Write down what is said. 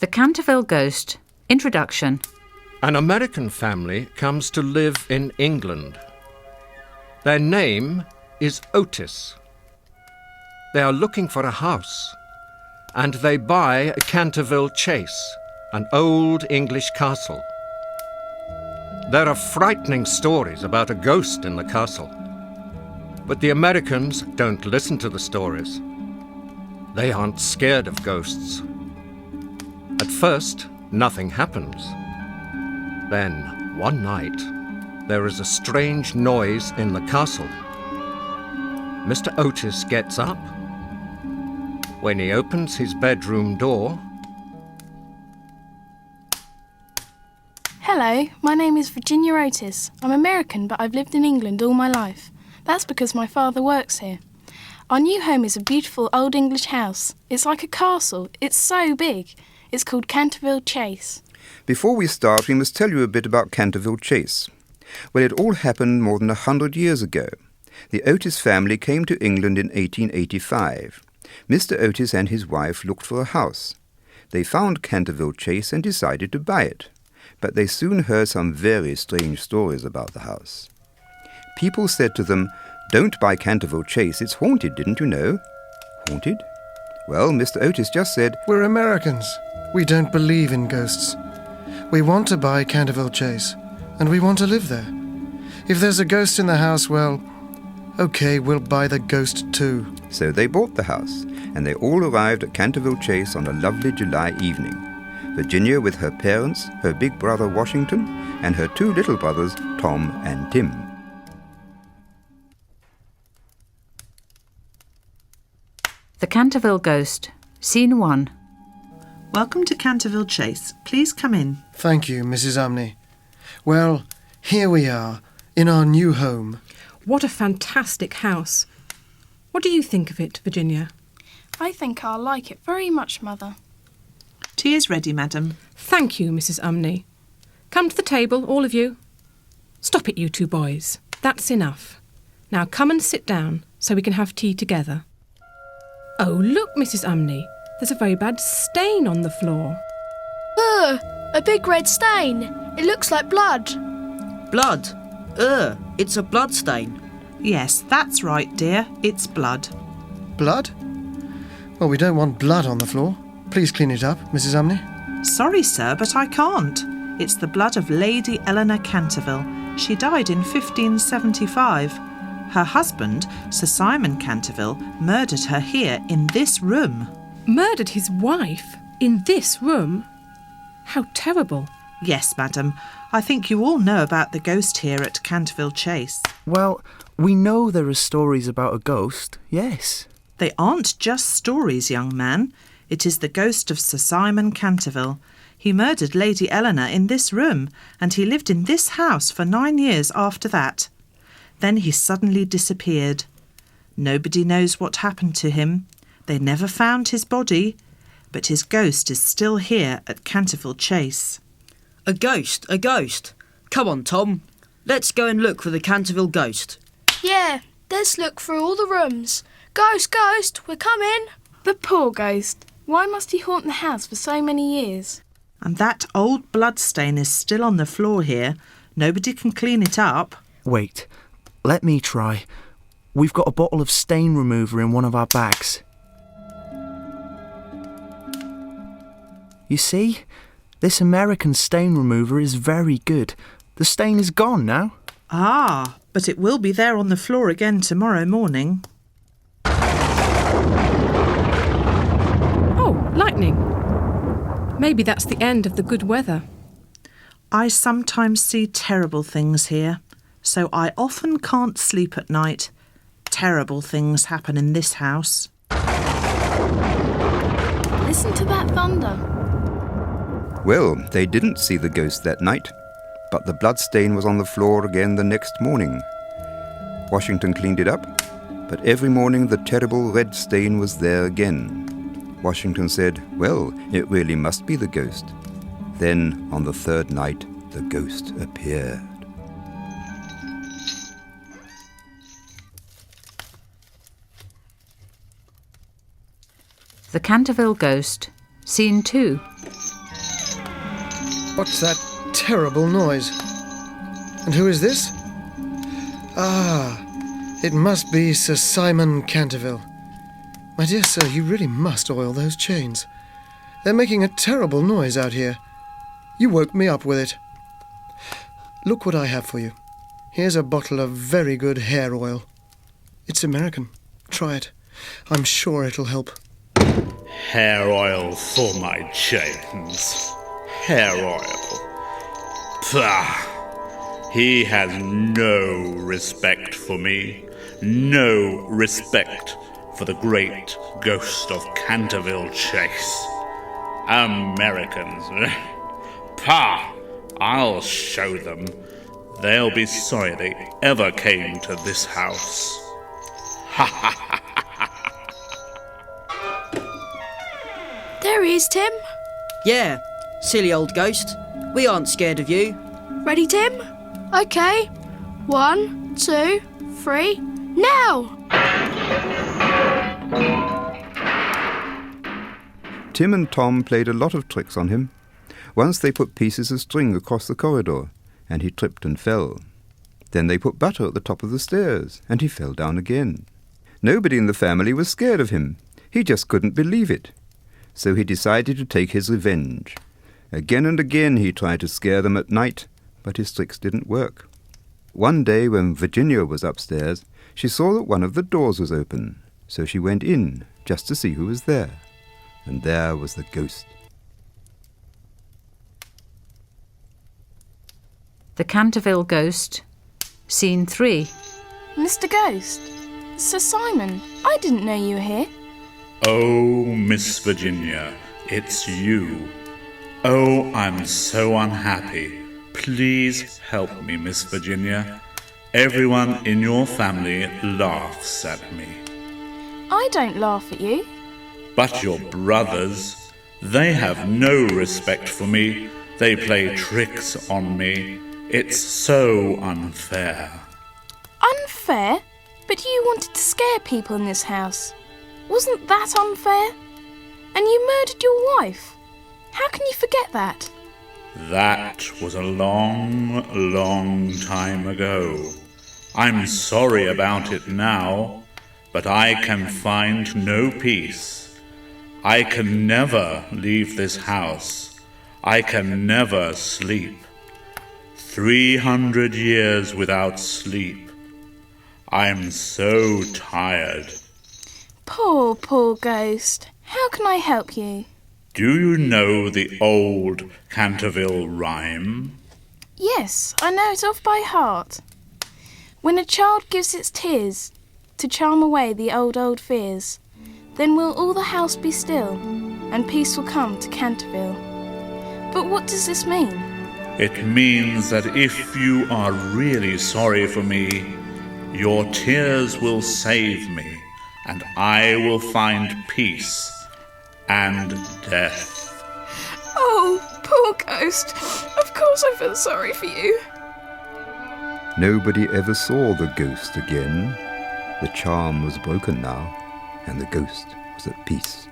The Canterville Ghost. Introduction. An American family comes to live in England. Their name is Otis. They are looking for a house, and they buy Canterville Chase, an old English castle. There are frightening stories about a ghost in the castle, but the Americans don't listen to the stories. They aren't scared of ghosts. At first, nothing happens. Then, one night, there is a strange noise in the castle. Mr. Otis gets up. When he opens his bedroom door... Hello, my name is Virginia Otis. I'm American, but I've lived in England all my life. That's because my father works here. Our new home is a beautiful old English house. It's like a castle. It's so big. It's called Canterville Chase. Before we start, we must tell you a bit about Canterville Chase. Well, it all happened more than 100 years ago. The Otis family came to England in 1885. Mr. Otis and his wife looked for a house. They found Canterville Chase and decided to buy it. But they soon heard some very strange stories about the house. People said to them, "Don't buy Canterville Chase, it's haunted, didn't you know?" Haunted? Well, Mr. Otis just said, "We're Americans. We don't believe in ghosts. We want to buy Canterville Chase, and we want to live there. If there's a ghost in the house, well, okay, we'll buy the ghost too." So they bought the house, and they all arrived at Canterville Chase on a lovely July evening. Virginia with her parents, her big brother Washington, and her two little brothers, Tom and Tim. The Canterville Ghost. Scene 1. Welcome to Canterville Chase. Please come in. Thank you, Mrs. Umney. Well, here we are, in our new home. What a fantastic house. What do you think of it, Virginia? I think I'll like it very much, Mother. Tea is ready, madam. Thank you, Mrs. Umney. Come to the table, all of you. Stop it, you two boys. That's enough. Now come and sit down so we can have tea together. Oh, look, Mrs. Umney. There's a very bad stain on the floor. Ugh, a big red stain. It looks like blood. Blood? Ugh, it's a blood stain. Yes, that's right, dear. It's blood. Blood? Well, we don't want blood on the floor. Please clean it up, Mrs. Umney. Sorry, sir, but I can't. It's the blood of Lady Eleanor Canterville. She died in 1575. Her husband, Sir Simon Canterville, murdered her here in this room. Murdered his wife? In this room? How terrible. Yes, madam. I think you all know about the ghost here at Canterville Chase. Well, we know there are stories about a ghost, yes. They aren't just stories, young man. It is the ghost of Sir Simon Canterville. He murdered Lady Eleanor in this room, and he lived in this house for 9 years after that. Then he suddenly disappeared. Nobody knows what happened to him. They never found his body, but his ghost is still here at Canterville Chase. A ghost, a ghost. Come on, Tom. Let's go and look for the Canterville Ghost. Yeah, let's look through all the rooms. Ghost, ghost, we're coming. The poor ghost. Why must he haunt the house for so many years? And that old blood stain is still on the floor here. Nobody can clean it up. Wait, let me try. We've got a bottle of stain remover in one of our bags. You see? This American stain remover is very good. The stain is gone now. Ah, but it will be there on the floor again tomorrow morning. Oh, lightning. Maybe that's the end of the good weather. I sometimes see terrible things here, so I often can't sleep at night. Terrible things happen in this house. Listen to that thunder. Well, they didn't see the ghost that night, but the blood stain was on the floor again the next morning. Washington cleaned it up, but every morning the terrible red stain was there again. Washington said, well, it really must be the ghost. Then, on the third night, the ghost appeared. The Canterville Ghost. Scene 2. What's that terrible noise? And who is this? Ah, it must be Sir Simon Canterville. My dear sir, you really must oil those chains. They're making a terrible noise out here. You woke me up with it. Look what I have for you. Here's a bottle of very good hair oil. It's American. Try it. I'm sure it'll help. Hair oil for my chains. Hair oil. Pah! He has no respect for me. No respect for the great ghost of Canterville Chase. Americans. Pah! I'll show them. They'll be sorry they ever came to this house. Ha ha ha ha! There he is, Tim. Yeah, silly old ghost. We aren't scared of you. Ready, Tim? OK. 1, 2, 3, now! Tim and Tom played a lot of tricks on him. Once they put pieces of string across the corridor, and he tripped and fell. Then they put butter at the top of the stairs, and he fell down again. Nobody in the family was scared of him. He just couldn't believe it. So he decided to take his revenge. Again and again he tried to scare them at night, but his tricks didn't work. One day when Virginia was upstairs, she saw that one of the doors was open, so she went in just to see who was there. And there was the ghost. The Canterville Ghost, Scene 3. Mr. Ghost, Sir Simon, I didn't know you were here. Oh, Miss Virginia, it's you. Oh, I'm so unhappy. Please help me, Miss Virginia. Everyone in your family laughs at me. I don't laugh at you. But your brothers, they have no respect for me. They play tricks on me. It's so unfair. Unfair? But you wanted to scare people in this house. Wasn't that unfair? And you murdered your wife. How can you forget that? That was a long, long time ago. I'm sorry about it now, but I can find no peace. I can never leave this house. I can never sleep. 300 years without sleep. I'm so tired. Poor, poor ghost. How can I help you? Do you know the old Canterville rhyme? Yes, I know it off by heart. When a child gives its tears to charm away the old, old fears, then will all the house be still, and peace will come to Canterville. But what does this mean? It means that if you are really sorry for me, your tears will save me, and I will find peace and death. Oh, poor ghost. Of course I feel sorry for you. Nobody ever saw the ghost again. The charm was broken now, and the ghost was at peace.